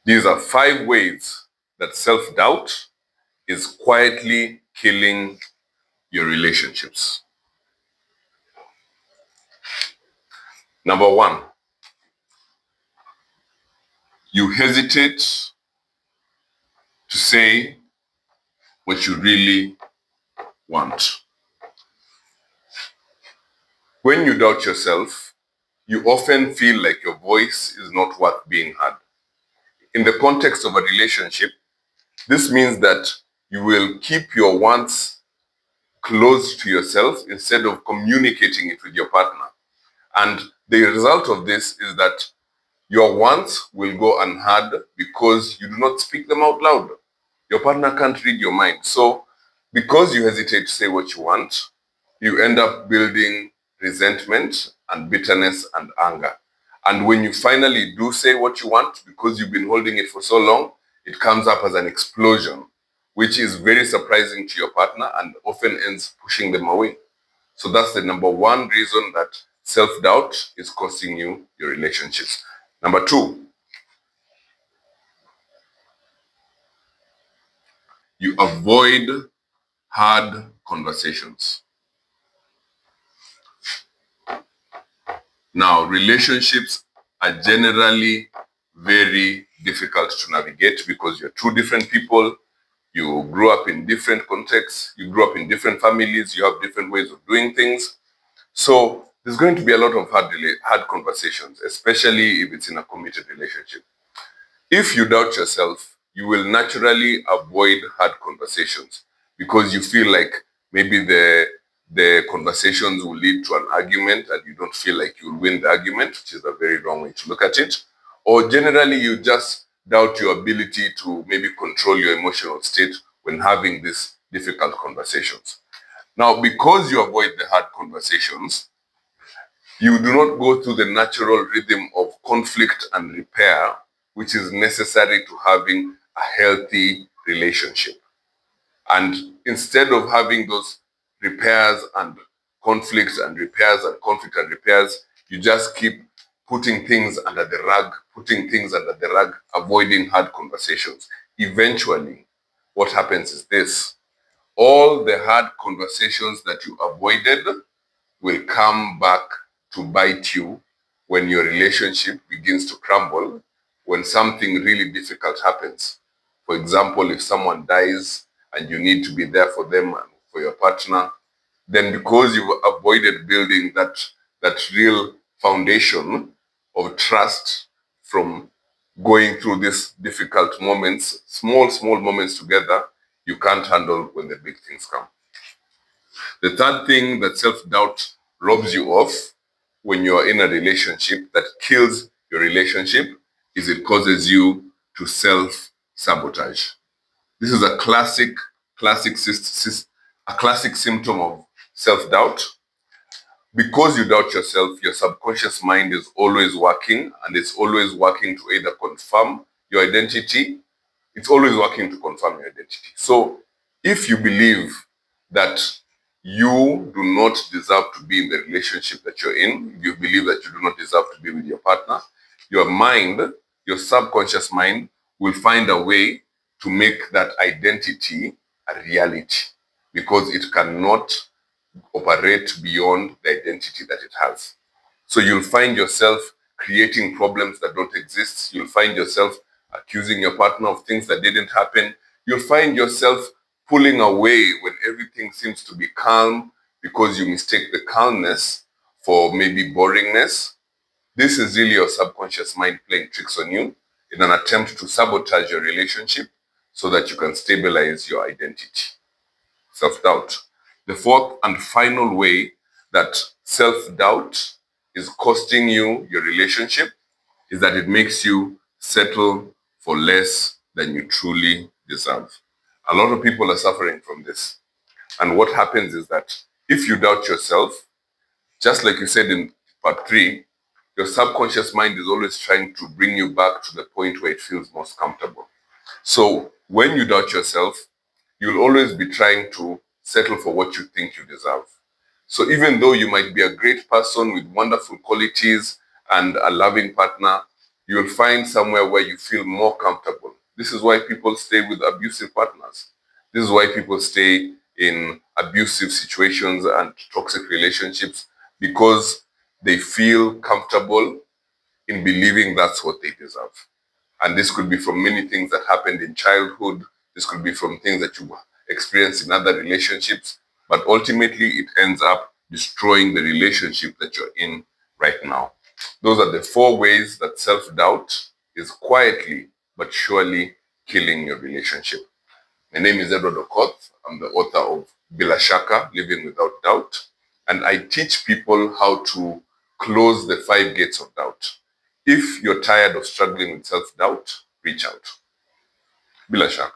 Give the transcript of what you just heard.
These are 5 ways that self-doubt is quietly killing your relationships. Number 1, you hesitate to say what you really want. When you doubt yourself, you often feel like your voice is not worth being heard. In the context of a relationship, this means that you will keep your wants close to yourself instead of communicating it with your partner. And the result of this is that your wants will go unheard because you do not speak them out loud. Your partner can't read your mind. So because you hesitate to say what you want, you end up building resentment and bitterness and anger. And when you finally do say what you want, because you've been holding it for so long, it comes up as an explosion, which is very surprising to your partner and often ends pushing them away. So that's the number 1 reason that self-doubt is costing you your relationships. Number 2, you avoid hard conversations. Now, relationships are generally very difficult to navigate because you're 2 different people. You grew up in different contexts. You grew up in different families. You have different ways of doing things. So there's going to be a lot of hard conversations, especially if it's in a committed relationship. If you doubt yourself, you will naturally avoid hard conversations because you feel like maybe the conversations will lead to an argument and you don't feel like you'll win the argument, which is a very wrong way to look at it. Or generally, you just doubt your ability to maybe control your emotional state when having these difficult conversations. Now, because you avoid the hard conversations, you do not go through the natural rhythm of conflict and repair, which is necessary to having a healthy relationship. And instead of having those repairs and conflicts and repairs and conflict and repairs, you just keep putting things under the rug, avoiding hard conversations. Eventually, what happens is this: all the hard conversations that you avoided will come back to bite you when your relationship begins to crumble, when something really difficult happens. For example, if someone dies and you need to be there for them and for your partner, then because you've avoided building that real foundation of trust from going through these difficult moments, small moments together, you can't handle when the big things come. The third thing that self-doubt robs you of when you're in a relationship, that kills your relationship, is it causes you to self-sabotage. This is a classic symptom of self-doubt. Because you doubt yourself, your subconscious mind is always working, and it's always working to either confirm your identity. It's always working to confirm your identity. So if you believe that you do not deserve to be in the relationship that you're in, you believe that you do not deserve to be with your partner, your mind, your subconscious mind, will find a way to make that identity a reality because it cannot operate beyond the identity that it has. So you'll find yourself creating problems that don't exist. You'll find yourself accusing your partner of things that didn't happen. You'll find yourself pulling away when everything seems to be calm because you mistake the calmness for maybe boringness. This is really your subconscious mind playing tricks on you in an attempt to sabotage your relationship so that you can stabilize your identity. Self-doubt. The fourth and final way that self-doubt is costing you your relationship is that it makes you settle for less than you truly deserve. A lot of people are suffering from this. And what happens is that if you doubt yourself, just like you said in part 3, your subconscious mind is always trying to bring you back to the point where it feels most comfortable. So when you doubt yourself, you'll always be trying to settle for what you think you deserve. So even though you might be a great person with wonderful qualities and a loving partner, You will find somewhere where you feel more comfortable. This is why people stay with abusive partners. This is why people stay in abusive situations and toxic relationships, because they feel comfortable in believing that's what they deserve. And this could be from many things that happened in childhood. This could be from things that you experienced in other relationships. But ultimately, it ends up destroying the relationship that you're in right now. Those are the 4 ways that self-doubt is quietly but surely killing your relationship. My name is Edward Okoth. I'm the author of Bila, Shaka, Living Without Doubt. And I teach people how to close the 5 gates of doubt. If you're tired of struggling with self-doubt, reach out. Bila, Shaka.